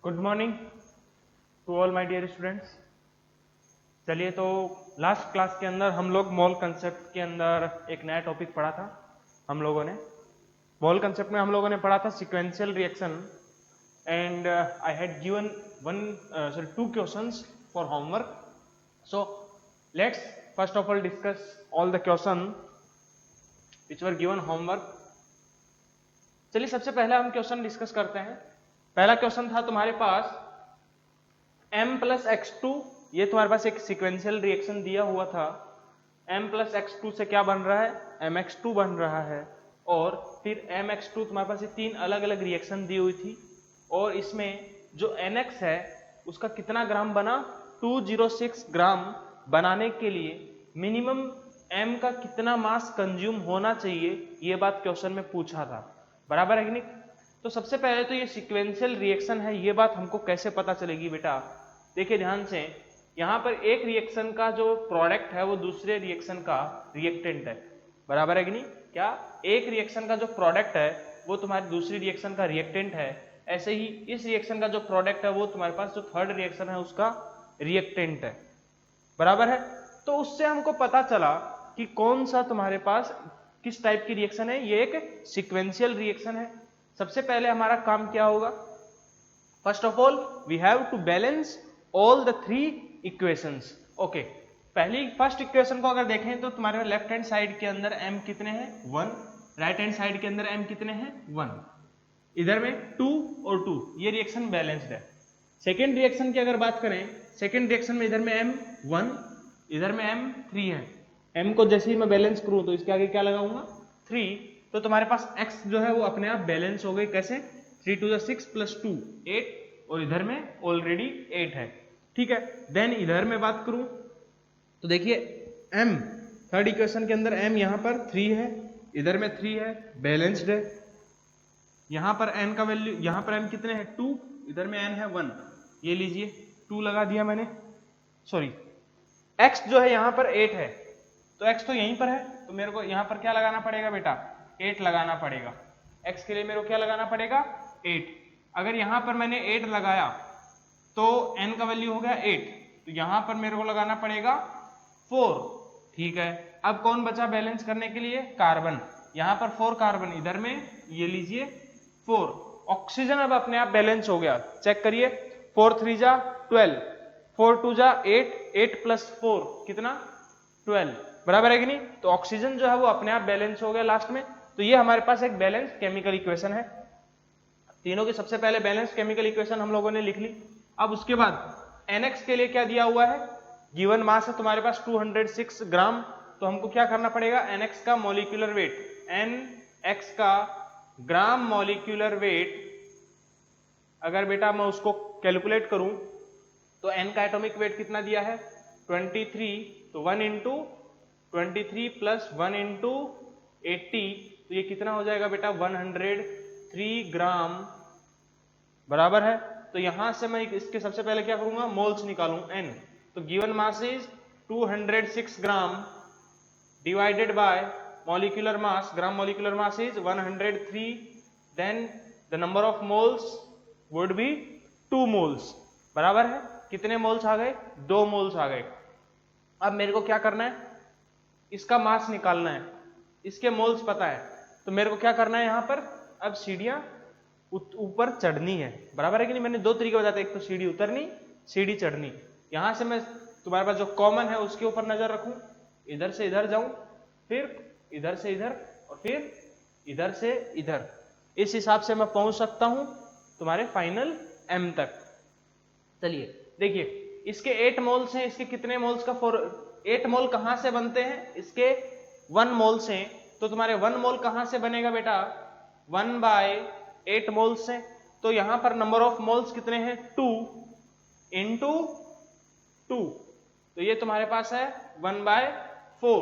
Good morning to all my dear students. चलिए, तो last class के अंदर हम लोग मोल कंसेप्ट के अंदर एक नया टॉपिक पढ़ा था। हम लोगों ने मोल कंसेप्ट में हम लोगों ने पढ़ा था sequential reaction and I had given two questions for homework. So let's first of all discuss all the question which were given homework. चलिए, सबसे पहले हम क्वेश्चन डिस्कस करते हैं। पहला क्वेश्चन था तुम्हारे पास m प्लस x2, ये तुम्हारे पास एक सीक्वेंशियल रिएक्शन दिया हुआ था। m प्लस x2 से क्या बन रहा है? mx2 बन रहा है। और फिर mx2 तुम्हारे पास ये तीन अलग अलग रिएक्शन दी हुई थी और इसमें जो nx है उसका कितना ग्राम बना? 206 ग्राम बनाने के लिए मिनिमम m का कितना मास कंज्यूम होना चाहिए, ये बात क्वेश्चन में पूछा था। बराबर है कि नहीं? तो सबसे पहले तो ये सीक्वेंशियल रिएक्शन है, ये बात हमको कैसे पता चलेगी बेटा? देखिए ध्यान से, यहाँ पर एक रिएक्शन का जो प्रोडक्ट है वो दूसरे रिएक्शन का रिएक्टेंट है। बराबर है कि नहीं? क्या एक रिएक्शन का जो प्रोडक्ट है वो तुम्हारी दूसरी रिएक्शन का रिएक्टेंट है, ऐसे ही इस रिएक्शन का जो प्रोडक्ट है वो तुम्हारे पास जो थर्ड रिएक्शन है उसका रिएक्टेंट है। बराबर है? तो उससे हमको पता चला कि कौन सा तुम्हारे पास किस टाइप की रिएक्शन है। ये एक सीक्वेंशियल रिएक्शन है। सबसे पहले हमारा काम क्या होगा? First of all we have to balance all the three equations. Okay, पहली फर्स्ट इक्वेशन को अगर देखें तो तुम्हारे लेफ्ट हैंड साइड के अंदर m कितने हैं? 1। राइट हैंड साइड के अंदर m कितने हैं? 1। इधर में 2 और 2, ये रिएक्शन बैलेंस्ड है। सेकेंड रिएक्शन की अगर बात करें, सेकेंड रिएक्शन में इधर में m 1, इधर में m 3 है। m को जैसे ही मैं बैलेंस करूं तो इसके आगे क्या लगाऊंगा? 3। तो तुम्हारे पास x जो है वो अपने आप बैलेंस हो गई। कैसे? 3 to the 6 plus 2 8, और इधर में ऑलरेडी 8 है। ठीक है, देन इधर में बात करूं तो देखिए m थर्ड इक्वेशन के अंदर m यहाँ पर 3 है, इधर में 3 है, बैलेंस्ड है। यहाँ पर n का वैल्यू, यहाँ पर m कितने हैं? 2, इधर में n है 1। ये लीजिए 2 लगा दिया मैंने। सॉरी, x जो है यहाँ पर 8 है, तो x तो यहीं पर है, तो मेरे को यहाँ पर क्या लगाना पड़ेगा बेटा? 8 लगाना पड़ेगा। x के लिए मेरे को क्या लगाना पड़ेगा? 8। अगर यहाँ पर मैंने 8 लगाया तो n का वैल्यू हो गया 8, तो यहाँ पर मेरे को लगाना पड़ेगा 4। ठीक है, अब कौन बचा बैलेंस करने के लिए? कार्बन। यहाँ पर 4 कार्बन, इधर में ये लीजिए 4 ऑक्सीजन। अब अपने आप बैलेंस हो गया। चेक करिए, 4 3 जा 12, 4 2 जा 8, 8 प्लस 4 कितना? 12। बराबर है कि नहीं? तो ऑक्सीजन जो है वो अपने आप बैलेंस हो गया लास्ट में। तो ये हमारे पास एक बैलेंस केमिकल इक्वेशन है। तीनों की सबसे पहले बैलेंस केमिकल इक्वेशन हम लोगों ने लिख ली। अब उसके बाद NX के लिए क्या दिया हुआ है? गिवन मास है तुम्हारे पास 206 ग्राम। तो हमको क्या करना पड़ेगा? NX का मॉलिक्यूलर वेट, NX का ग्राम मॉलिक्यूलर वेट अगर बेटा मैं उसको कैलकुलेट करूं तो N का एटॉमिक वेट कितना दिया है? 23। तो 1 इंटू 23 प्लस 1 इंटू 80, तो ये कितना हो जाएगा बेटा? 103 ग्राम। बराबर है? तो यहां से मैं इसके सबसे पहले क्या करूंगा? मोल्स निकालूं n। तो given mass is 206 gram divided by molecular mass, gram molecular mass is 103, then the number of moles would be 2 moles. बराबर है? कितने मोल्स आ गए? 2 मोल्स आ गए। अब मेरे को क्या करना है? इसका मास निकालना है, इसके मोल्स पता है, तो मेरे को क्या करना है? यहाँ पर अब सीढ़ियां ऊपर चढ़नी है। बराबर है कि नहीं? मैंने 2 तरीके बताते, एक तो सीढ़ी उतरनी, सीढ़ी चढ़नी। यहां से मैं तुम्हारे पास जो कॉमन है उसके ऊपर नजर रखूं, इधर से इधर जाऊं, फिर इधर से इधर, और फिर इधर से इधर। इस हिसाब से मैं पहुंच सकता हूं तुम्हारे फाइनल m तक। चलिए देखिए, इसके 8 मोल्स हैं, इसके कितने मोल्स का 8 मोल कहां से बनते हैं? इसके 1 मोल से। तो तुम्हारे 1 मोल कहां से बनेगा बेटा? 1/8 मोल्स से। तो यहां पर नंबर ऑफ मोल्स कितने हैं? 2 इंटू 2, तो ये तुम्हारे पास है 1/4।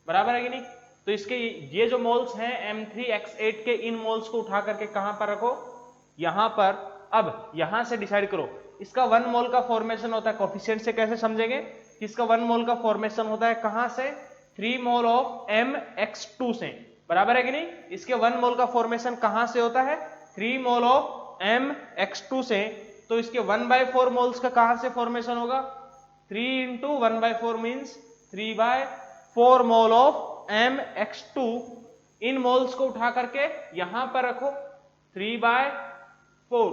बराबर है कि नहीं? तो इसके ये जो मोल्स हैं M3X8 के, इन मोल्स को उठा करके कहां पर रखो? यहां पर। अब यहां से डिसाइड करो, इसका 1 मोल का फॉर्मेशन होता है, कोफिशिएंट से कैसे समझेंगे कि इसका 1 मोल का फॉर्मेशन होता है कहां से? 3 मोल ऑफ MX2 से। बराबर है कि नहीं? इसके 1 मोल का फॉर्मेशन कहां से होता है? 3 मोल ऑफ MX2 से। तो इसके 1/4 मोल्स का कहां से फॉर्मेशन होगा? 3 into 1/4 means 3/4 mole of MX2। In moles को उठा करके यहां पर रखो, 3/4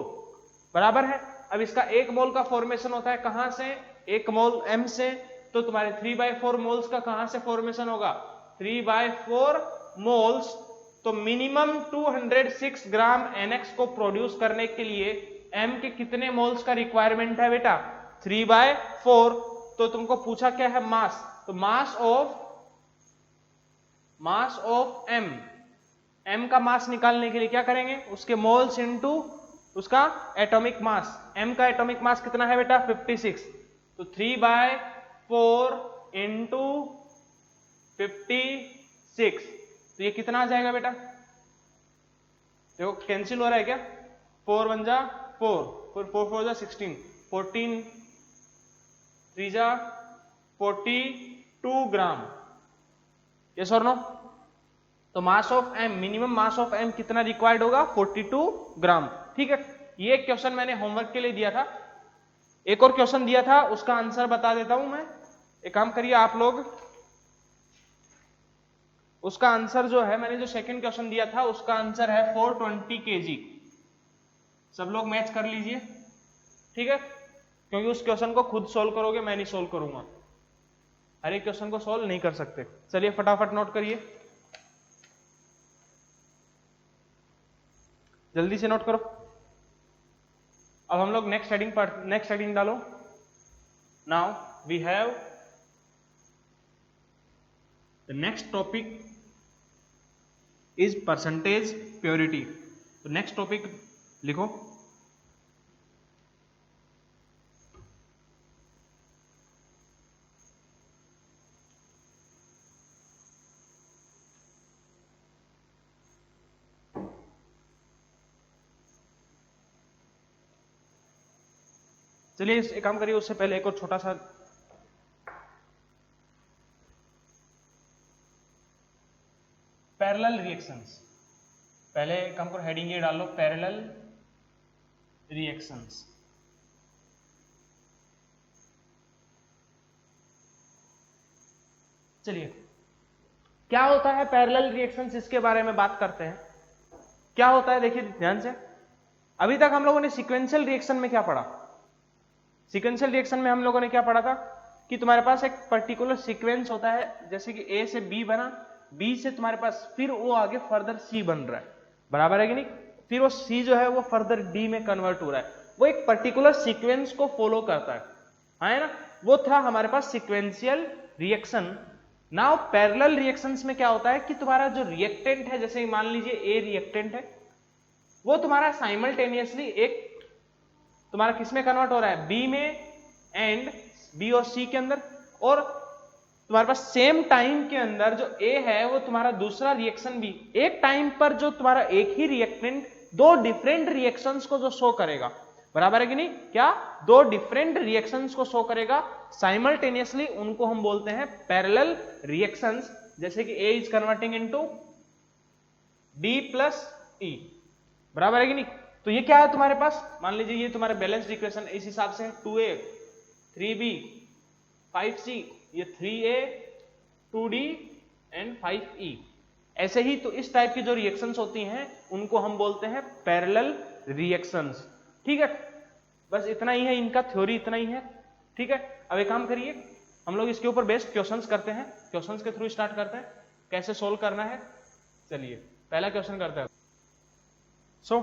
बराबर है। अब इसका 1 मोल का फॉर्मेशन होता है कहां से? 1 मोल M से, तो तुम्हारे 3/4 मोल्स का कहां से फॉर्मेशन होगा? 3/4 मोल्स। तो मिनिमम 206 ग्राम NX को प्रोड्यूस करने के लिए M के कितने मोल्स का रिक्वायरमेंट है बेटा? 3/4। तो तुमको पूछा क्या है? मास। तो मास ऑफ M का मास निकालने के लिए क्या करेंगे? उसके मोल्स इनटू उसका एटॉमिक मास। M का एटॉमिक मास कितना है बेटा? 56। तो 3/4 इंटू 56, तो ये कितना आ जाएगा बेटा? देखो कैंसिल हो रहा है क्या? 4 1 जा 4, 4 4 जा 16, 14 3 जा 42 ग्राम। यस और नो? तो mass of M, minimum mass of M कितना रिक्वायर्ड होगा? 42 ग्राम। ठीक है, ये क्वेश्चन मैंने होमवर्क के लिए दिया था। एक और क्वेश्चन दिया था, उसका आंसर बता देता हूं मैं। एक काम करिए आप लोग, उसका आंसर जो है, मैंने जो सेकंड क्वेश्चन दिया था उसका आंसर है 420 kg। सब लोग मैच कर लीजिए, ठीक है, क्योंकि उस क्वेश्चन को खुद सोल्व करोगे, मैं नहीं सोल्व करूंगा। हर एक क्वेश्चन को सोल्व नहीं कर सकते। चलिए फटाफट नोट करिए, जल्दी से नोट करो। अब हम लोग नेक्स्ट हेडिंग डालो। Now we have the next topic is percentage purity. तो नेक्स्ट टॉपिक लिखो। चलिए एक काम करिए, उससे पहले एक और छोटा सा पैरेलल रिएक्शंस। पहले काम करो, हेडिंग ये डाल लो, पैरेलल रिएक्शंस। चलिए क्या होता है पैरेलल रिएक्शंस, इसके बारे में बात करते हैं। क्या होता है देखिए ध्यान से। अभी तक हम लोगों ने सीक्वेंशियल रिएक्शन में क्या पढ़ा? सीक्वेंशियल रिएक्शन में हम लोगों ने क्या पढ़ा था कि तुम्हारे पास एक पर्टिकुलर सीक्वेंस होता है, जैसे कि A से B बना, B से तुम्हारे पास फिर वो आगे फर्दर C बन रहा है, बराबर है कि नहीं? फिर वो C जो है वो फर्दर D में कन्वर्ट हो रहा है, वो एक पर्टिकुलर सीक्वेंस को फॉलो करता है ना? वो था हमारे पास sequential reaction. Now parallel reactions में क्या होता है कि तुम्हारा जो रिएक्टेंट है, जैसे मान लीजिए A रिएक्टेंट है, वो तुम्हारा साइमल्टेनियसली एक तुम्हारा किसमें कन्वर्ट हो रहा है? B में, एंड B और C के अंदर। और तुम्हारे पास सेम टाइम के अंदर जो A है वो तुम्हारा दूसरा रिएक्शन भी, एक टाइम पर जो तुम्हारा एक ही रिएक्टेंट दो डिफरेंट रिएक्शंस को जो शो करेगा, बराबर है कि नहीं? क्या? दो डिफरेंट रिएक्शंस को शो करेगा साइमल्टेनियसली, उनको हम बोलते हैं पैरेलल रिएक्शंस। जैसे कि A is converting into D plus E, बराबर है कि नहीं? तो ये क्या है तुम्हारे पास? मान लीजिए ये तुम्हारे बैलेंस्ड इक्वेशन इस हिसाब से 2A 3B 5C, ये 3A 2D एंड 5E। ऐसे ही तो इस टाइप की जो रिएक्शंस होती हैं उनको हम बोलते हैं पैरेलल रिएक्शंस। ठीक है, बस इतना ही है, इनका थ्योरी इतना ही है। ठीक है, अब एक काम करिए, हम लोग इसके ऊपर बेस्ड क्वेश्चंस करते हैं, क्वेश्चंस के थ्रू स्टार्ट करते हैं कैसे सोल्व करना है। चलिए पहला क्वेश्चन करते हैं। सो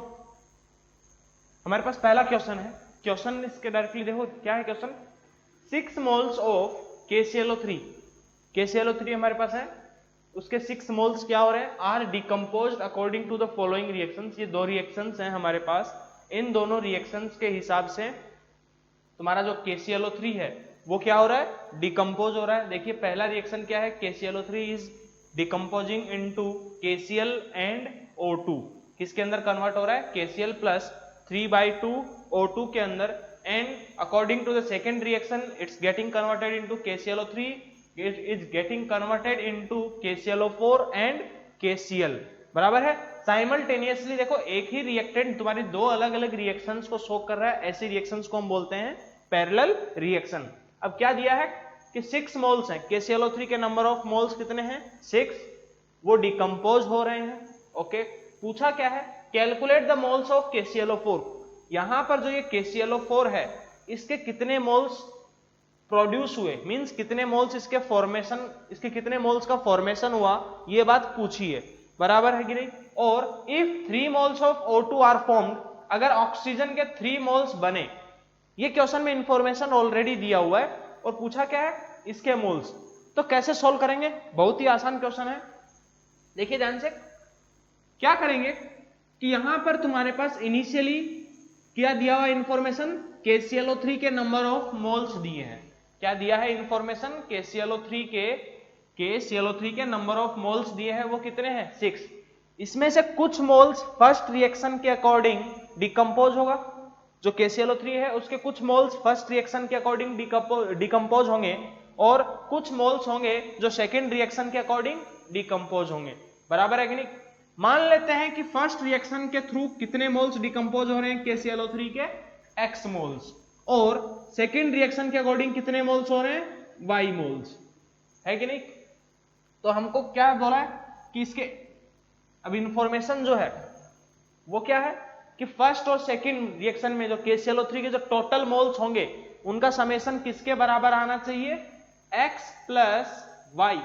हमारे पास पहला क्वेश्चन है, क्वेश्चन इसके डायरेक्टली देखो क्या है question. 6 moles of KClO3, KClO3 हमारे पास है, उसके 6 मोल्स क्या हो रहे हैं? Are decomposed according to the following reactions. ये दो रिएक्शंस हैं हमारे पास, इन दोनों रिएक्शंस के हिसाब से तुम्हारा जो KClO3 है वो क्या हो रहा है? डिकम्पोज हो रहा है। देखिए पहला रिएक्शन क्या है? KClO3 is decomposing into KCl and O2। किसके अंदर कन्वर्ट हो रहा है? KCl प्लस 3/2 O2 के अंदर, and according to the second reaction it's getting converted into KClO3, it is getting converted into KClO4 and KCl, बराबर है। साइमल्टेनियसली देखो एक ही रिएक्टेंट तुम्हारी दो अलग अलग रिएक्शंस को शो कर रहा है, ऐसी रिएक्शंस को हम बोलते हैं पैरेलल रिएक्शन। अब क्या दिया है कि 6 मोल्स हैं, KClO3 के नंबर ऑफ मोल्स कितने हैं 6, वो डिकम्पोज हो रहे हैं। ओके, पूछा क्या है, calculate the moles of KClO4। यहां पर जो ये KClO4 है इसके कितने मोल्स प्रोड्यूस हुए, मींस कितने मोल्स इसके फॉर्मेशन, इसके कितने मोल्स का फॉर्मेशन हुआ, ये बात पूछी है, बराबर है कि नहीं। और if 3 moles of O2 are formed, अगर ऑक्सीजन के 3 मोल्स बने, ये क्वेश्चन में इंफॉर्मेशन ऑलरेडी दिया हुआ है और पूछा क्या है इसके मोल्स। तो कैसे सोल्व करेंगे, बहुत ही आसान क्वेश्चन है, देखिए ध्यान से। क्या करेंगे कि यहां पर तुम्हारे पास इनिशियली क्या दिया हुआ इंफॉर्मेशन, KClO3 के नंबर ऑफ मोल्स दिए हैं। क्या दिया है इंफॉर्मेशन, KClO3 के नंबर ऑफ मोल्स दिए हैं, वो कितने हैं 6। इसमें से कुछ मोल्स फर्स्ट रिएक्शन के अकॉर्डिंग डिकम्पोज होगा, जो KClO3 है उसके कुछ मोल्स फर्स्ट रिएक्शन के अकॉर्डिंग डिकम्पोज होंगे और कुछ मोल्स होंगे जो सेकेंड रिएक्शन के अकॉर्डिंग डिकम्पोज होंगे, बराबर है कि नहीं। मान लेते हैं कि फर्स्ट रिएक्शन के थ्रू कितने मोल्स डिकम्पोज हो रहे हैं KClO3 के, X मोल्स, और सेकेंड रिएक्शन के अकॉर्डिंग कितने मोल्स हो रहे हैं Y मोल्स, है कि नहीं। तो हमको क्या बोला है कि इसके अब इंफॉर्मेशन जो है वो क्या है कि फर्स्ट और सेकंड रिएक्शन में जो KClO3 के जो टोटल मोल्स होंगे उनका समेशन किसके बराबर आना चाहिए, X प्लस Y।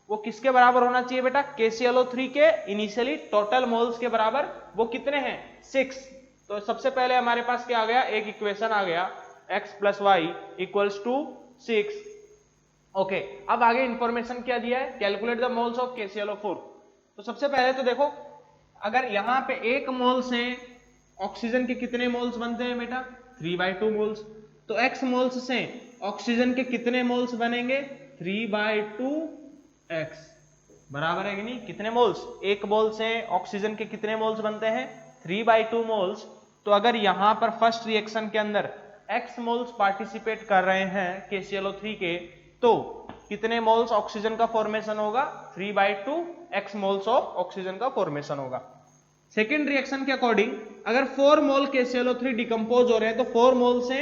वो किसके बराबर होना चाहिए बेटा, KClO3 के इनिशियली टोटल मोल्स के बराबर, वो कितने हैं 6। तो सबसे पहले हमारे पास क्या आ गया, एक इक्वेशन आ गया X plus Y equals to 6। Okay, अब आगे इंफॉर्मेशन क्या दिया है, calculate the moles of KClO4। तो सबसे पहले तो देखो, अगर यहां पे एक मोल से ऑक्सीजन के कितने मोल्स बनते हैं बेटा 3/2 मोल्स, तो X मोल्स से ऑक्सीजन के कितने मोल्स बनेंगे 3/2 X, बराबर है कि नहीं। कितने मोल्स, एक मोल से ऑक्सीजन के कितने मोल्स बनते हैं 3/2 मोल्स। तो अगर यहां पर फर्स्ट रिएक्शन के अंदर X मोल्स पार्टिसिपेट कर रहे हैं KClO3 के, तो कितने मोल्स ऑक्सीजन का फॉर्मेशन होगा 3/2 X मोल्स ऑफ ऑक्सीजन का फॉर्मेशन होगा। सेकेंड रिएक्शन के अकॉर्डिंग अगर 4 मोल KClO3 डिकम्पोज हो रहे हैं तो 4 मोल से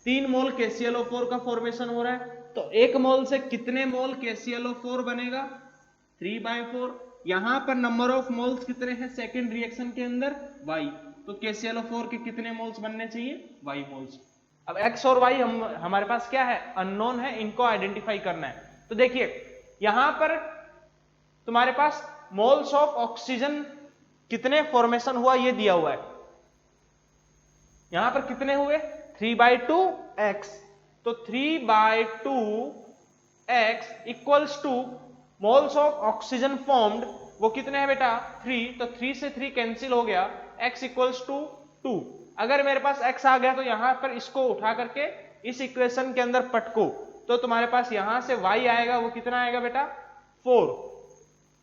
3 मोल KClO4 का फॉर्मेशन हो रहा है, तो एक मोल से कितने मोल KClO4 बनेगा 3/4। यहां पर नंबर ऑफ मोल्स कितने हैं सेकेंड रिएक्शन के अंदर Y, तो KClO4 के कितने मोल्स बनने चाहिए Y मोल्स। अब X और Y हमारे पास क्या है अननोन है, इनको आइडेंटिफाई करना है। तो देखिए यहां पर तुम्हारे पास मोल्स ऑफ ऑक्सीजन कितने फॉर्मेशन हुआ ये दिया हुआ है, यहां पर कितने हुए 3/2 X, तो 3/2 X equals two moles of oxygen formed, वो कितने हैं बेटा 3, तो 3 से 3 कैंसिल हो गया, X इक्वल्स टू 2। अगर मेरे पास X आ गया तो यहां पर इसको उठा करके इस इक्वेशन के अंदर पटको, तो तुम्हारे पास यहां से Y आएगा, वो कितना आएगा बेटा 4,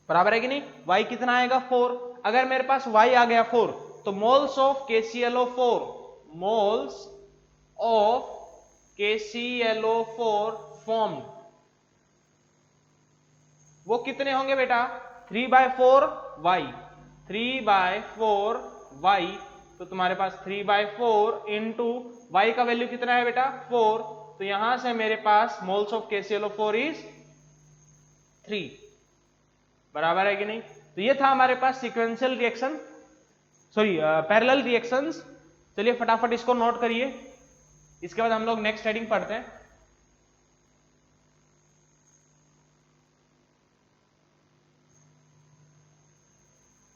बराबर है कि नहीं। Y कितना आएगा 4। अगर मेरे पास Y आ गया 4, तो moles of KClO4, moles of KClO4 formed वो कितने होंगे बेटा 3/4 Y, 3/4 Y, तो तुम्हारे पास 3/4 इंटू Y का वैल्यू कितना है बेटा 4, तो यहां से मेरे पास मोल्स ऑफ KClO4 इज 3, बराबर है कि नहीं। तो ये था हमारे पास sequential reaction, sorry parallel reactions. चलिए फटाफट इसको नोट करिए, इसके बाद हम लोग नेक्स्ट हेडिंग पढ़ते हैं।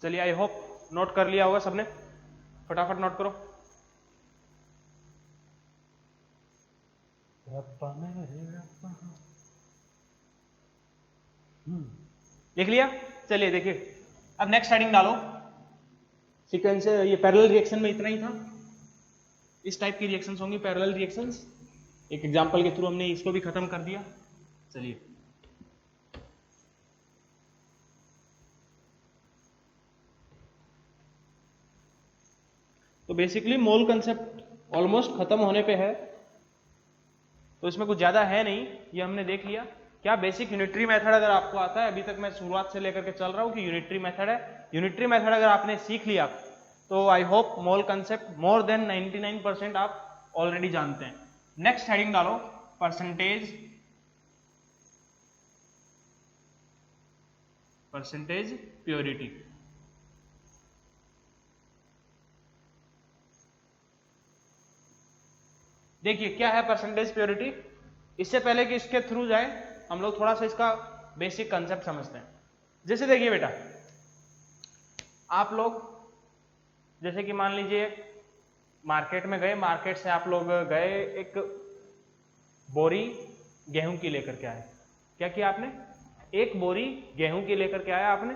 चलिए आई होप नोट कर लिया होगा सबने, फटाफट नोट करो। लिख लिया, चलिए देखिए अब नेक्स्ट हेडिंग डालो। सीक्वेंस ये पैरेलल रिएक्शन में इतना ही था, इस टाइप की रिएक्शंस होंगी पैरेलल रिएक्शंस। एक एग्जांपल के थ्रू हमने इसको भी खत्म कर दिया। चलिए तो बेसिकली मोल कंसेप्ट ऑलमोस्ट खत्म होने पे है, तो इसमें कुछ ज्यादा है नहीं, ये हमने देख लिया। क्या बेसिक यूनिटरी मेथड अगर आपको आता है, अभी तक मैं शुरुआत से लेकर के चल रहा हूं कि यूनिटरी मेथड है, यूनिटरी मेथड अगर आपने सीख लिया तो I hope mole concept more than 99% आप ऑलरेडी जानते हैं। नेक्स्ट हेडिंग डालो परसेंटेज प्योरिटी। देखिए क्या है परसेंटेज प्योरिटी। इससे पहले कि इसके थ्रू जाए हम लोग थोड़ा सा इसका बेसिक कंसेप्ट समझते हैं। जैसे देखिए बेटा, आप लोग जैसे कि मान लीजिए मार्केट में गए, मार्केट से आप लोग गए एक बोरी गेहूं की लेकर के आए। क्या किया आपने? एक बोरी गेहूं की लेकर के आया आपने।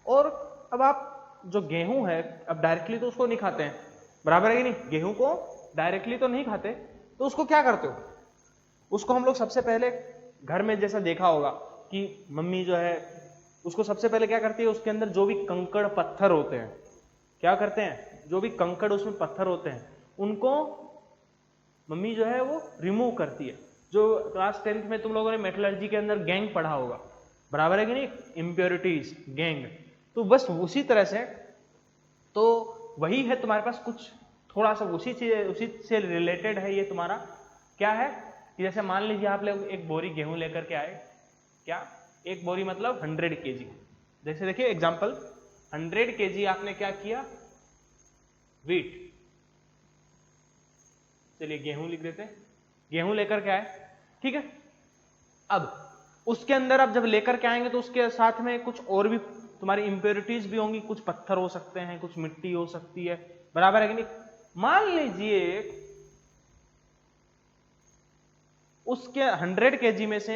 और अब आप जो गेहूं है, अब डायरेक्टली तो उसको नहीं खाते हैं, बराबर है कि नहीं? गेहूं को डायरेक्टली तो नहीं खाते, तो उसको क्या करते हो? उसको हम लोग सबसे पहले घर में जैसा देखा होगा कि मम्मी जो है उसको सबसे पहले क्या करती है, उसके अंदर जो भी कंकड़ पत्थर होते हैं, क्या करते हैं, जो भी कंकड़ उसमें पत्थर होते हैं उनको मम्मी जो है वो रिमूव करती है। जो क्लास 10th में तुम लोगों ने मेटलर्जी के अंदर गैंग पढ़ा होगा, बराबर है कि नहीं? Impurities, gang. तो बस उसी तरह से तो वही है तुम्हारे पास, कुछ थोड़ा सा उसी से रिलेटेड है ये तुम्हारा। क्या है कि जैसे मान लीजिए आप लोग एक बोरी गेहूं लेकर के आए। क्या? एक बोरी मतलब 100 kg। जैसे देखिए एग्जांपल, 100 kg आपने क्या किया? वीट, चलिए गेहूं लिख देते हैं, गेहूं लेकर के आए, ठीक है। अब उसके अंदर आप जब लेकर के आएंगे तो उसके साथ में कुछ और भी तुम्हारी इंप्योरिटीज भी होंगी, कुछ पत्थर हो सकते हैं, कुछ मिट्टी हो सकती है, बराबर है कि नहीं? मान लीजिए उसके 100 kg में से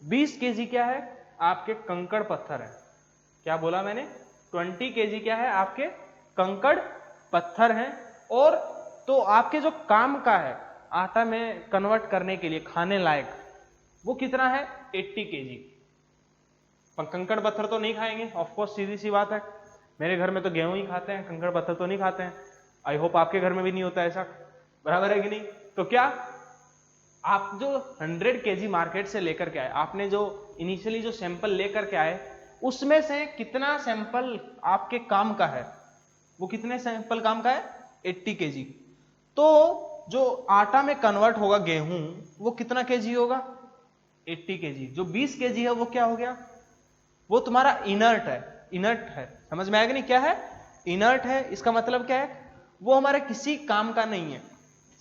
20 kg क्या है? आपके कंकड़ पत्थर है। क्या बोला मैंने? 20 kg क्या है? आपके कंकड़ पत्थर हैं। और तो आपके जो काम का है आटा में कन्वर्ट करने के लिए खाने लायक, वो कितना है? 80 kg। कंकड़ पत्थर तो नहीं खाएंगे, ऑफकोर्स, सीधी सी बात है। मेरे घर में तो गेहूं ही खाते हैं, कंकड़ पत्थर तो नहीं खाते हैं। आई होप आपके घर में भी नहीं होता ऐसा, बराबर है कि नहीं? तो क्या आप जो 100 kg मार्केट से लेकर के आए, आपने जो इनिशियली जो सैंपल लेकर के आए, उसमें से कितना सैंपल आपके काम का है? वो कितने सैंपल काम का है? 80 kg। तो जो आटा में कन्वर्ट होगा गेहूं, वो कितना केजी होगा? 80 kg। जो 20 kg है वो क्या हो गया? वो तुम्हारा इनर्ट है। इनर्ट है, समझ में आएगा नहीं? क्या है? इनर्ट है। इसका मतलब क्या है? वो हमारे किसी काम का नहीं है।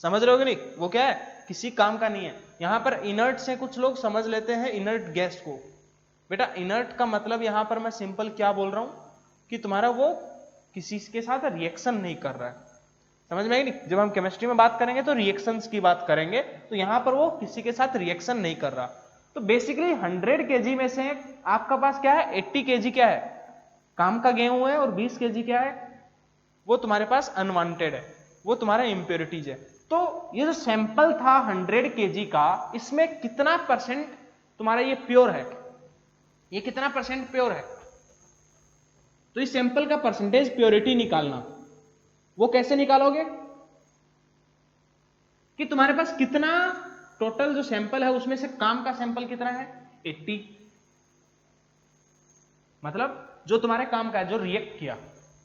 समझ रहे हो कि नहीं? वो क्या है? किसी काम का नहीं है। यहां पर इनर्ट से कुछ लोग समझ लेते हैं इनर्ट गैस को। बेटा इनर्ट का मतलब यहां पर मैं सिंपल क्या बोल रहा हूं कि तुम्हारा वो किसी के साथ रिएक्शन नहीं कर रहा है। समझ में आई नहीं? जब हम केमिस्ट्री में बात करेंगे तो रिएक्शंस की बात करेंगे, तो यहां पर वो किसी के साथ रिएक्शन नहीं कर रहा। तो बेसिकली 100 kg में से आपका पास क्या है? 80 kg क्या है? काम का गेहूं है, और 20 kg क्या है? वो तुम्हारे पास अनवांटेड है, वो तुम्हारा इंप्योरिटीज है। तो ये जो सैंपल था 100 kg का, इसमें कितना परसेंट तुम्हारा ये प्योर है? ये कितना परसेंट प्योर है? तो इस सैंपल का परसेंटेज प्योरिटी निकालना, वो कैसे निकालोगे कि तुम्हारे पास कितना टोटल जो सैंपल है उसमें से काम का सैंपल कितना है? 80। मतलब जो तुम्हारे काम का है, जो रिएक्ट किया,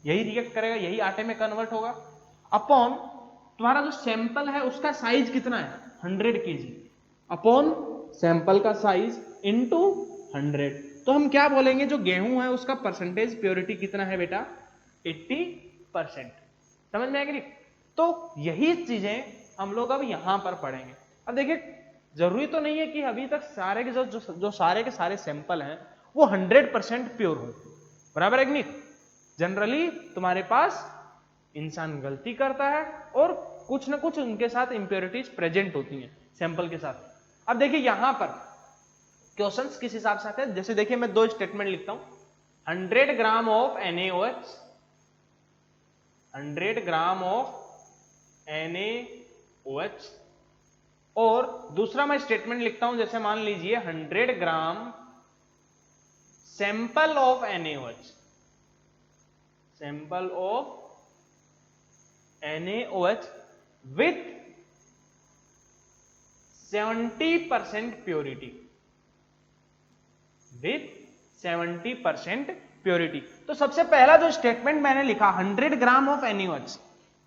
यही रिएक्ट करेगा, यही आटे में कन्वर्ट होगा, अपॉन तुम्हारा जो सैंपल है उसका साइज कितना है? 100 kg, अपॉन सैंपल का साइज इनटू 100। तो हम क्या बोलेंगे, जो गेहूं है उसका परसेंटेज प्योरिटी कितना है बेटा? 80%। समझ में आएगी नहीं? तो यही चीजें हम लोग अब यहां पर पढ़ेंगे। अब देखिए, जरूरी तो नहीं है कि अभी तक सारे के जो सारे के सारे सैंपल हैं वो 100% प्योर हो, बराबर है कि नहीं? जनरली तुम्हारे पास इंसान गलती करता है और कुछ ना कुछ उनके साथ इंप्योरिटीज प्रेजेंट होती हैं सैंपल के साथ। अब देखिए यहां पर क्वेश्चंस किस हिसाब से आते हैं। जैसे देखिए मैं 2 स्टेटमेंट लिखता हूं, 100 gram of NaOH, 100 gram of NaOH, और दूसरा मैं स्टेटमेंट लिखता हूं, जैसे मान लीजिए 100 gram sample of NaOH, sample of NaOH with 70% purity. With 70% purity. तो सबसे पहला जो स्टेटमेंट मैंने लिखा 100 ग्राम ऑफ NaOH,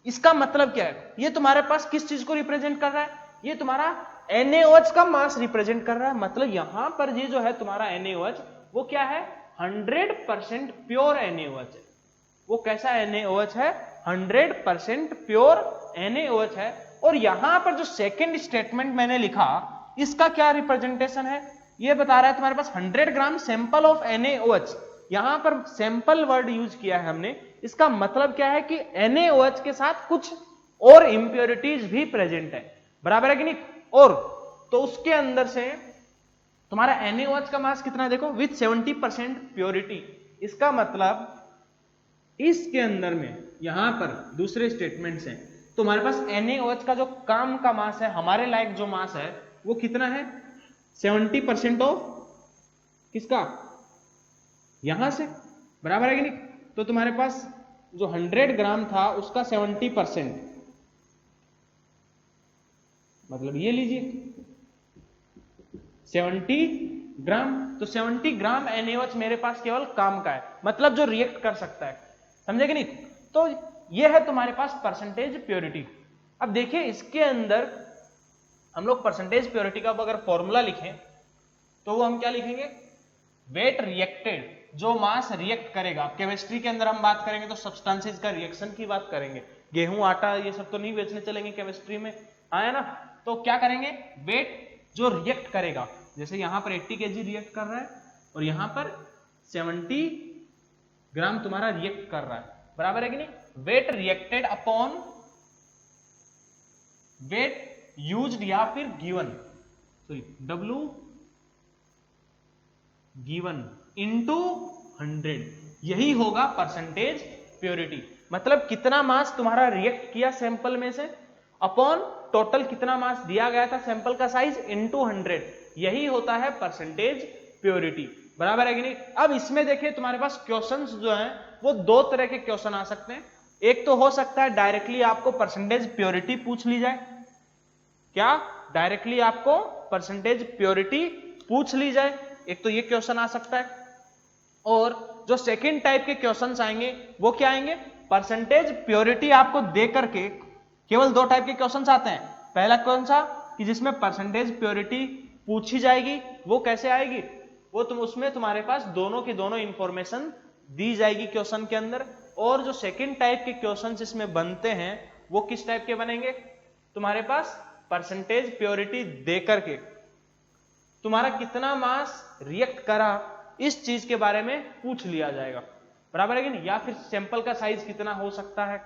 इसका मतलब क्या है? ये तुम्हारे पास किस चीज को रिप्रेजेंट कर रहा है? ये तुम्हारा NaOH का मास रिप्रेजेंट कर रहा है। मतलब यहां पर ये जो है तुम्हारा NaOH वो क्या है? 100% प्योर NaOH है। वो कैसा NaOH है? 100% प्योर NaOH है। और यहां पर जो सेकेंड स्टेटमेंट मैंने लिखा इसका क्या रिप्रेजेंटेशन है? ये बता रहा है तुम्हारे पास 100 ग्राम सैंपल ऑफ NaOH। यहां पर सैंपल वर्ड यूज किया है हमने। इसका मतलब क्या है कि NaOH के साथ कुछ और इंप्योरिटीज भी प्रेजेंट है, बराबर है कि नहीं? और तो उसके अंदर से तुम्हारा NaOH का मास कितना है? देखो, विथ 70% प्योरिटी। इसका मतलब इसके अंदर में यहां पर दूसरे स्टेटमेंट से तुम्हारे पास NaOH का जो काम का मास है, हमारे लायक जो मास है, वो कितना है? 70% ऑफ किसका? यहां से, बराबर है कि नहीं? तो तुम्हारे पास जो 100 ग्राम था उसका 70%, मतलब ये लीजिए 70 ग्राम। तो 70 ग्राम NaOH मेरे पास केवल काम का है, मतलब जो रिएक्ट कर सकता है, समझे कि नहीं? तो ये है तुम्हारे पास परसेंटेज प्योरिटी। अब देखिए इसके अंदर हम लोग परसेंटेज प्योरिटी का अगर फॉर्मूला लिखें तो वो हम क्या लिखेंगे? वेट रिएक्टेड, जो मास रिएक्ट करेगा। केमिस्ट्री के अंदर हम बात करेंगे तो सब्सटेंसेस का रिएक्शन की बात करेंगे। गेहूं आटा ये सब तो नहीं बेचने चलेंगे केमिस्ट्री में, आया ना? तो क्या करेंगे? वेट जो रिएक्ट करेगा, जैसे यहां पर 80 kg रिएक्ट कर रहा है और यहां पर 70 ग्राम तुम्हारा रिएक्ट कर रहा है, बराबर है कि नहीं? Weight reacted upon weight used या फिर given, sorry W given into 100, यही होगा परसेंटेज प्योरिटी। मतलब कितना मास तुम्हारा रिएक्ट किया सैंपल में से अपॉन टोटल कितना मास दिया गया था सैंपल का साइज इनटू 100, यही होता है परसेंटेज प्योरिटी, बराबर है कि नहीं? अब इसमें देखिए तुम्हारे पास क्वेश्चंस जो हैं वो दो तरह के क्वेश्चन आ सकते हैं। एक तो हो सकता है डायरेक्टली आपको परसेंटेज प्योरिटी पूछ ली जाए। क्या? डायरेक्टली आपको परसेंटेज प्योरिटी पूछ ली जाए, एक तो ये क्वेश्चन आ सकता है। और जो सेकंड टाइप के क्वेश्चंस आएंगे वो क्या आएंगे? परसेंटेज प्योरिटी आपको दे करके केवल दो टाइप के क्वेश्चंस आते हैं। पहला कौन सा? कि जिसमें परसेंटेज प्योरिटी पूछी जाएगी, वो कैसे आएगी? वो उसमें तुम्हारे पास दोनों की दोनों इंफॉर्मेशन दी जाएगी क्वेश्चन के अंदर। और जो सेकंड टाइप के क्वेश्चंस इसमें बनते हैं वो किस टाइप के बनेंगे? तुम्हारे पास परसेंटेज प्योरिटी दे करके तुम्हारा कितना मास रिएक्ट करा इस चीज के बारे में पूछ लिया जाएगा, बराबर है कि नहीं? या फिर सैंपल का साइज कितना हो सकता है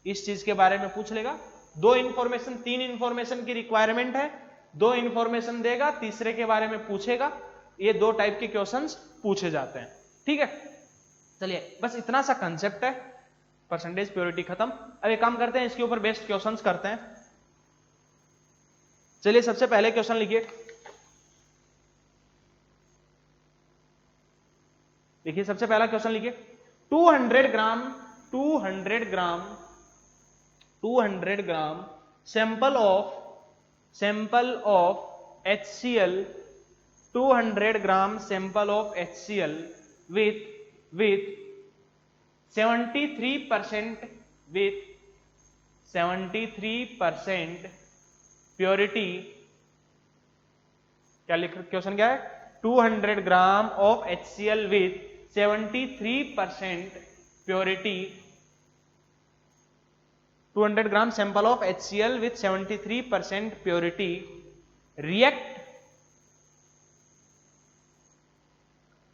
इस चीज के बारे में पूछ लेगा। दो इंफॉर्मेशन, तीन इंफॉर्मेशन की रिक्वायरमेंट है, दो इंफॉर्मेशन देगा, तीसरे के बारे में पूछेगा। ये दो टाइप के क्वेश्चंस पूछे जाते हैं, ठीक है? चलिए बस इतना सा कंसेप्ट है, परसेंटेज प्योरिटी खत्म। अब एक काम करते हैं, इसके ऊपर बेस्ड क्वेश्चंस करते हैं। चलिए सबसे पहले क्वेश्चन लिखिए। देखिए सबसे पहला क्वेश्चन लिखिए, 200 gram sample of HCl, 200 gram sample of HCl with 73% purity. क्या लिख, क्वेश्चन क्या है? 200 gram of HCl with 73% purity, 200 gram sample of HCl with 73% purity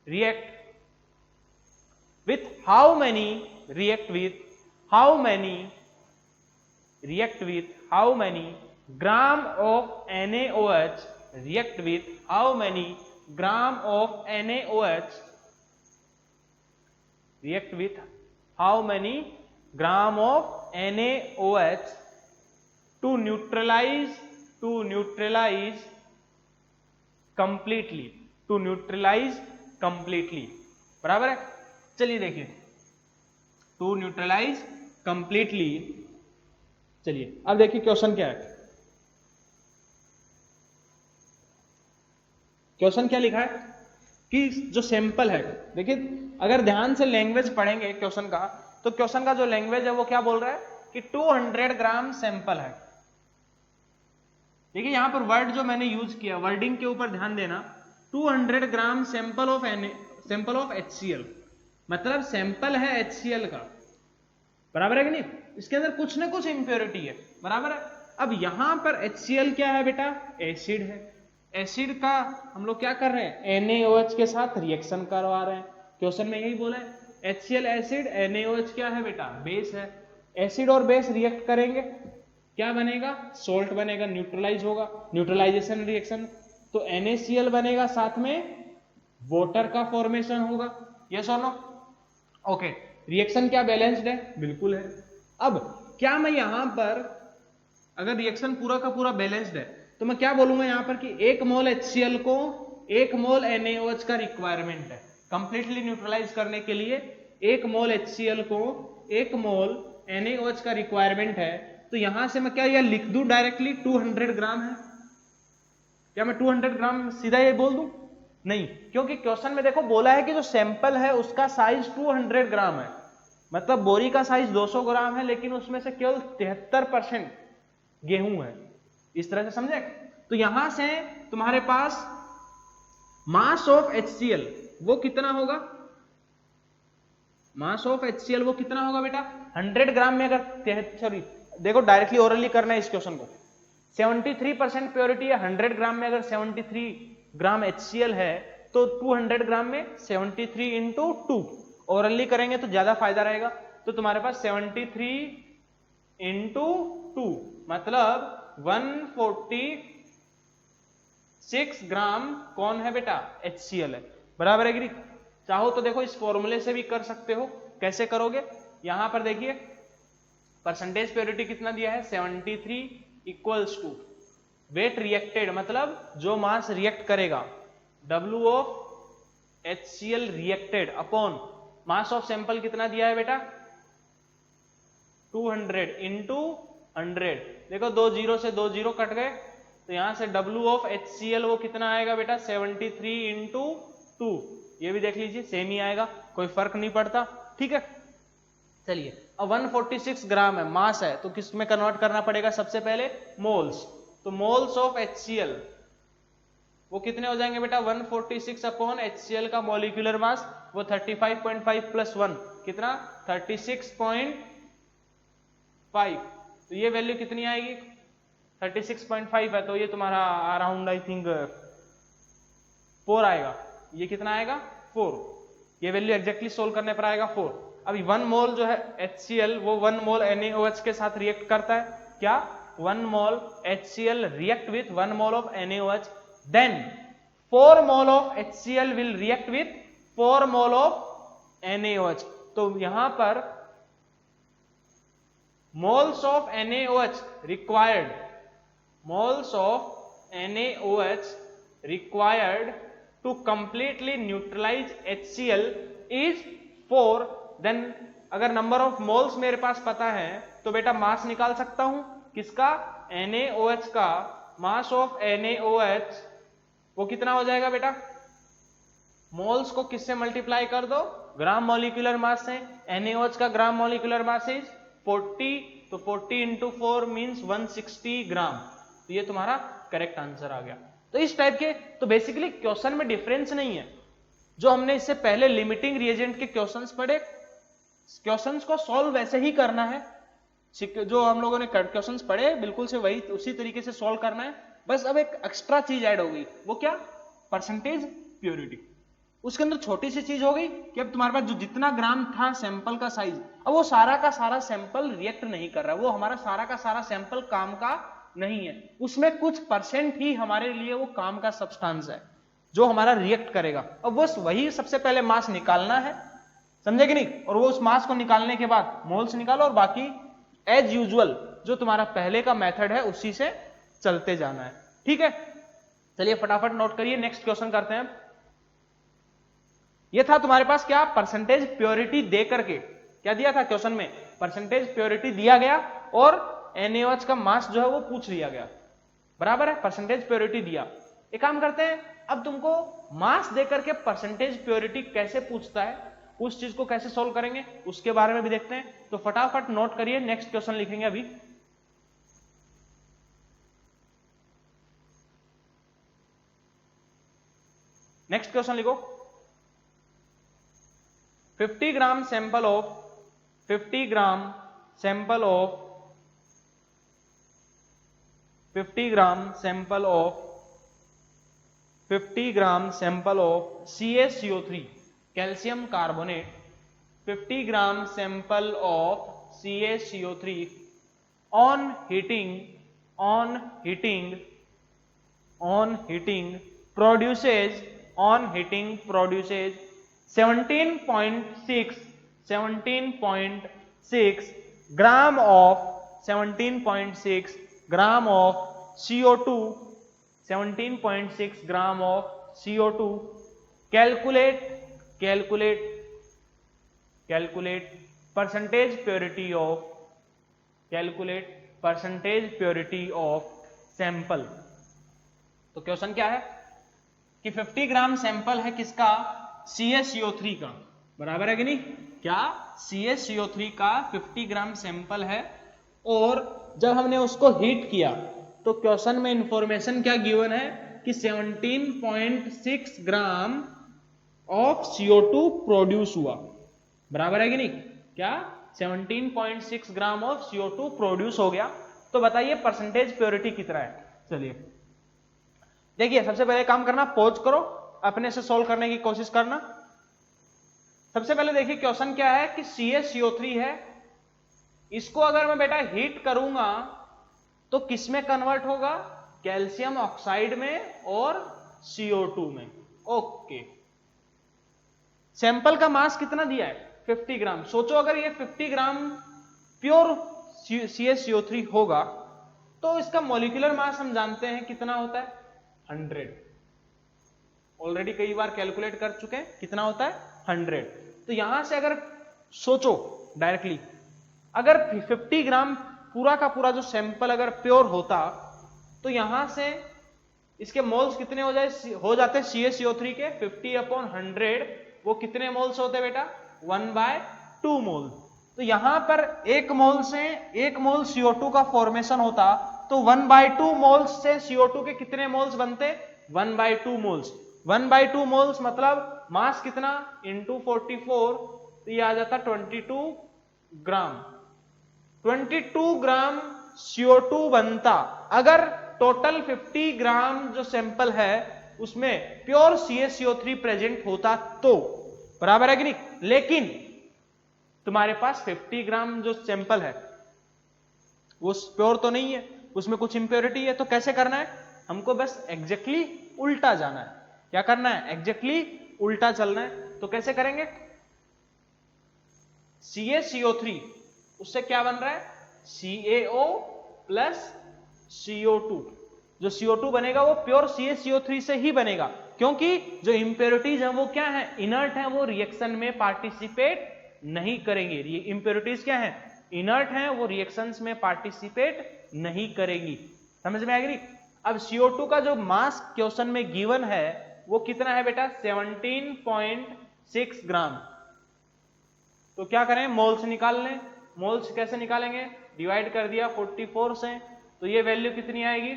react with how many gram of NaOH, react with how many gram of NaOH, react with how many gram of NaOH to neutralize completely, बराबर है? चलिए देखिए, to neutralise completely. चलिए अब देखिए question क्या है। Question क्या लिखा है? कि जो सैंपल है, देखिए अगर ध्यान से लैंग्वेज पढ़ेंगे क्वेश्चन का, तो क्वेश्चन का जो लैंग्वेज है वो क्या बोल रहा है कि 200 ग्राम सैंपल है। देखिए यहां पर वर्ड जो मैंने यूज किया, वर्डिंग के ऊपर ध्यान देना, 200 ग्राम सैंपल ऑफ HCl, मतलब सैंपल है HCl का, बराबर है कि नहीं, इसके अंदर कुछ ना कुछ इंप्योरिटी है, बराबर है। अब यहां पर HCl क्या है बेटा, एसिड है। एसिड का हम लोग क्या कर रहे हैं, NaOH के साथ रिएक्शन करवा रहे हैं। क्वेश्चन में यही बोला है, HCl एसिड, NaOH क्या है बेटा, बेस है। एसिड और बेस रिएक्ट करेंगे, क्या बनेगा, सोल्ट बनेगा, न्यूट्रलाइज होगा, न्यूट्रलाइजेशन रिएक्शन, तो NaCl बनेगा, साथ में वाटर का फॉर्मेशन होगा, यस और नो, ओके। रिएक्शन क्या बैलेंस्ड है, बिल्कुल है। अब क्या मैं यहां पर अगर रिएक्शन पूरा का पूरा बैलेंस्ड है तो मैं क्या बोलूंगा यहां पर कि 1 मोल HCl को 1 मोल NaOH का रिक्वायरमेंट है कंप्लीटली न्यूट्रलाइज करने के लिए। 1 मोल HCl को 1 मोल NaOH का रिक्वायरमेंट है, तो यहां से मैं क्या यह लिख दूं डायरेक्टली 200 ग्राम है, क्या मैं 200 ग्राम सीधा ये बोल दूं, नहीं, क्योंकि क्वेश्चन में देखो बोला है कि जो सैंपल है उसका साइज 200 ग्राम है, मतलब बोरी का साइज 200 ग्राम है, लेकिन उसमें से केवल 73% गेहूं है, इस तरह से समझे। तो यहां से तुम्हारे पास मास ऑफ HCl वो कितना होगा, मास ऑफ HCl वो कितना होगा बेटा, 100 ग्राम में अगर सॉरी देखो डायरेक्टली ओरली करना है इस क्वेश्चन को, 73% प्योरिटी है, 100 ग्राम में अगर 73 ग्राम HCl है तो 200 ग्राम में 73 इंटू 2 ओरली करेंगे तो ज्यादा फायदा रहेगा। तो तुम्हारे पास 73 इंटू 2 मतलब 146 ग्राम कौन है बेटा, HCl है, बराबर है गिरी। चाहो तो देखो इस फॉर्मूले से भी कर सकते हो, कैसे करोगे, यहां पर देखिए परसेंटेज प्योरिटी कितना दिया है 73 इक्वल्स टू वेट रिएक्टेड, मतलब जो मास रिएक्ट करेगा, W of HCl reacted upon mass of sample कितना दिया है बेटा 200 इंटू 100, देखो 2 जीरो से 2 जीरो कट गए, तो यहां से W ऑफ HCl वो कितना आएगा बेटा 73 इंटू 2, ये भी देख लीजिए सेम ही आएगा, कोई फर्क नहीं पड़ता, ठीक है। चलिए अब 146 ग्राम है, मास है, तो किस में कन्वर्ट करना पड़ेगा सबसे पहले, मोल्स, तो मोल्स ऑफ HCl वो कितने हो जाएंगे बेटा 146 अपॉन HCl का मॉलिक्यूलर मास वो 35.5 प्लस 1 कितना 36.5, तो ये वैल्यू कितनी आएगी 36.5 है, तो ये तुम्हारा अराउंड आई थिंक 4 आएगा, ये कितना आएगा 4, ये वैल्यू एग्जैक्टली सोल्व करने पर आएगा 4। अभी 1 मोल जो है HCl वो 1 मोल NaOH के साथ रिएक्ट करता है, क्या 1 मोल HCl react with 1 mole of NaOH, then 4 mole of HCl will react with 4 mole of NaOH, तो यहां पर moles of NaOH required, moles of NaOH required to completely neutralize HCl is 4, then अगर number of moles मेरे पास पता है तो बेटा मास निकाल सकता हूं किसका NaOH का, मास ऑफ NaOH वो कितना हो जाएगा बेटा, मोल्स को किससे मल्टीप्लाई कर दो ग्राम मॉलिक्यूलर मास से, NaOH का ग्राम मॉलिक्यूलर मास इज 40, तो 40 इंटू 4 मीन्स 160 ग्राम, तो ये तुम्हारा करेक्ट आंसर आ गया। तो इस टाइप के, तो बेसिकली क्वेश्चन में डिफरेंस नहीं है, जो हमने इससे पहले लिमिटिंग रिएजेंट के क्वेश्चंस पढ़े, क्वेश्चंस को सॉल्व वैसे ही करना है, जो हम लोगों ने क्वेश्चंस पढ़े बिल्कुल से वही उसी तरीके से सॉल्व करना है, बस अब एक एक्स्ट्रा चीज ऐड हो गई, वो क्या, परसेंटेज प्योरिटी। उसके अंदर छोटी सी चीज हो गई कि अब तुम्हारे पास जो जितना ग्राम था सैंपल का साइज, अब वो सारा का सारा सैंपल रिएक्ट नहीं कर रहा, वो हमारा सारा का सारा सैंपल काम का नहीं है, उसमें कुछ परसेंट ही हमारे लिए वो काम का सब्सटेंस है जो हमारा रिएक्ट करेगा। अब बस वही सबसे पहले मास निकालना है, समझे कि नहीं, और वो उस मास को निकालने के बाद मोल्स निकालो और बाकी एज यूजुअल जो तुम्हारा पहले का मेथड है उसी से चलते जाना है, ठीक है। चलिए फटाफट नोट करिए, नेक्स्ट क्वेश्चन करते हैं। ये था तुम्हारे पास क्या, परसेंटेज प्योरिटी दे करके क्या दिया था क्वेश्चन में, परसेंटेज प्योरिटी दिया गया और NaOH का मास जो है वो पूछ लिया गया, बराबर है, परसेंटेज प्योरिटी दिया। एक काम करते हैं, अब तुमको मास देकर के परसेंटेज प्योरिटी कैसे पूछता है, उस चीज को कैसे सोल्व करेंगे उसके बारे में भी देखते हैं। तो फटाफट नोट करिए, नेक्स्ट क्वेश्चन लिखेंगे अभी। नेक्स्ट क्वेश्चन लिखो, 50 gram sample of 50 gram sample of 50 gram sample of 50 gram sample of CaCO3 calcium carbonate 50 gram sample of CaCO3 on heating produces 17.6 gram of 17.6 gram of CO2 17.6 gram of CO2 calculate percentage purity of sample। तो question क्या है कि 50 gram sample है किसका, CaCO3 का, बराबर है कि नहीं, क्या CaCO3 का 50 ग्राम सैंपल है, और जब हमने उसको हीट किया तो क्वेश्चन में इंफॉर्मेशन क्या गिवन है कि 17.6 ग्राम ऑफ CO2 प्रोड्यूस हुआ, बराबर है कि नहीं, क्या 17.6 ग्राम ऑफ CO2 प्रोड्यूस हो गया। तो बताइए परसेंटेज प्योरिटी कितना है। चलिए देखिए, सबसे पहले काम करना, पॉज करो, अपने से सॉल्व करने की कोशिश करना। सबसे पहले देखिए क्वेश्चन क्या है कि CaCO3 है, इसको अगर मैं बेटा हीट करूंगा तो किस में कन्वर्ट होगा, कैल्शियम ऑक्साइड में और CO2 में। ओके, सैंपल का मास कितना दिया है, 50 ग्राम। सोचो अगर ये 50 ग्राम प्योर CaCO3 होगा तो इसका मॉलिक्यूलर मास हम जानते हैं कितना होता है, 100। ऑलरेडी कई बार कैलकुलेट कर चुके हैं, कितना होता है, 100। तो यहां से अगर सोचो डायरेक्टली, अगर 50 ग्राम पूरा का पूरा जो सैंपल अगर प्योर होता तो यहां से इसके मोल्स कितने हो जाते CaCO3 के 50/100, वो कितने मोल्स होते बेटा, 1/2 मोल। तो यहां पर एक मोल से 1 मोल CO2 का फॉर्मेशन होता, तो 1/2 मोल्स से CO2 के कितने मोल्स बनते, 1/2 मोल्स। 1/2 मोल्स मतलब मास कितना इंटू 44, तो ये आ जाता 22 ग्राम। 22 ग्राम CO2 बनता अगर टोटल 50 ग्राम जो सैंपल है उसमें प्योर CaCO3 प्रेजेंट होता तो, बराबर है कि नहीं। लेकिन तुम्हारे पास 50 ग्राम जो सैंपल है वो प्योर तो नहीं है, उसमें कुछ इंप्योरिटी है। तो कैसे करना है, हमको बस एग्जैक्टली उल्टा जाना है। क्या करना है, एग्जैक्टली उल्टा चलना है। तो कैसे करेंगे, CaCO3 उससे क्या बन रहा है, CaO प्लस CO2। जो CO2 बनेगा वो प्योर CaCO3 से ही बनेगा, क्योंकि जो इंप्योरिटीज है वो क्या है, इनर्ट है, वो रिएक्शन में पार्टिसिपेट नहीं करेंगे। ये इंप्योरिटीज क्या है, इनर्ट है, वो रिएक्शंस में पार्टिसिपेट नहीं करेंगी। समझ में आएगी। अब CO2 का जो मास क्वेश्चन में गिवन है वो कितना है बेटा, 17.6 ग्राम। तो क्या करें, मोल्स निकाल लें। मोल्स कैसे निकालेंगे, डिवाइड कर दिया 44 से, तो ये वैल्यू कितनी आएगी,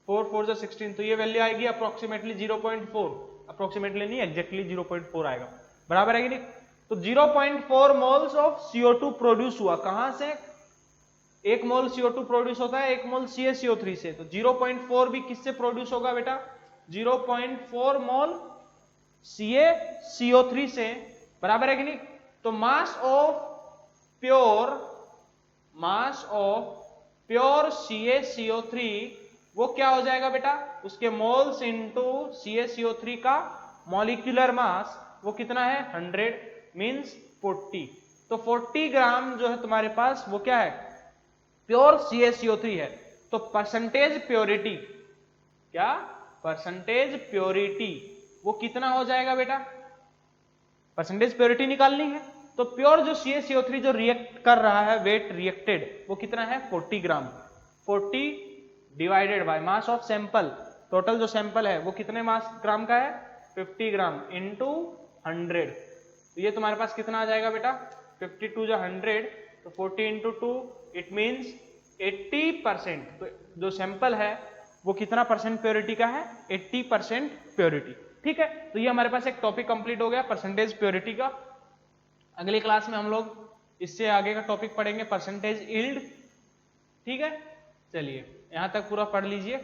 4 4 जो 16, तो ये वैल्यू आएगी अप्रोक्सीमेटली 0.4, अप्रोक्सीमेटली नहीं एग्जैक्टली 0.4 आएगा, बराबर है कि नहीं। तो 0.4 मोल्स ऑफ CO2 प्रोड्यूस हुआ। कहां से, 1 मोल CO2 प्रोड्यूस होता है 1 मोल CaCO3 से, तो 0.4 भी किससे प्रोड्यूस होगा बेटा, 0.4 मोल CaCO3 से, बराबर है कि नहीं। तो मास ऑफ प्योर CaCO3 वो क्या हो जाएगा बेटा, उसके मोल्स इंटू CaCO3 का मॉलिक्यूलर मास वो कितना है, 100 मींस 40। तो 40 ग्राम जो है तुम्हारे पास वो क्या है, प्योर CaCO3 है। तो परसेंटेज प्योरिटी, क्या परसेंटेज प्योरिटी वो कितना हो जाएगा बेटा, परसेंटेज प्योरिटी निकालनी है। तो प्योर जो CaCO3 जो रिएक्ट कर रहा है, वेट रिएक्टेड वो कितना है, 40 ग्राम। 40 divided by mass of sample, total जो सैंपल है वो कितने मास ग्राम का है 50 ग्राम इंटू 100, तो ये तुम्हारे पास कितना आ जाएगा बेटा 52 जो 100 तो 40 इंटू 2 इट मीन्स 80%। तो जो सैंपल है वो कितना परसेंट प्योरिटी का है 80% प्योरिटी। ठीक है, तो ये हमारे पास एक टॉपिक कंप्लीट हो गया परसेंटेज प्योरिटी का। अगली क्लास में हम लोग इससे आगे का टॉपिक पढ़ेंगे परसेंटेज यील्ड। ठीक है, चलिए यहां तक पूरा पढ़ लीजिए।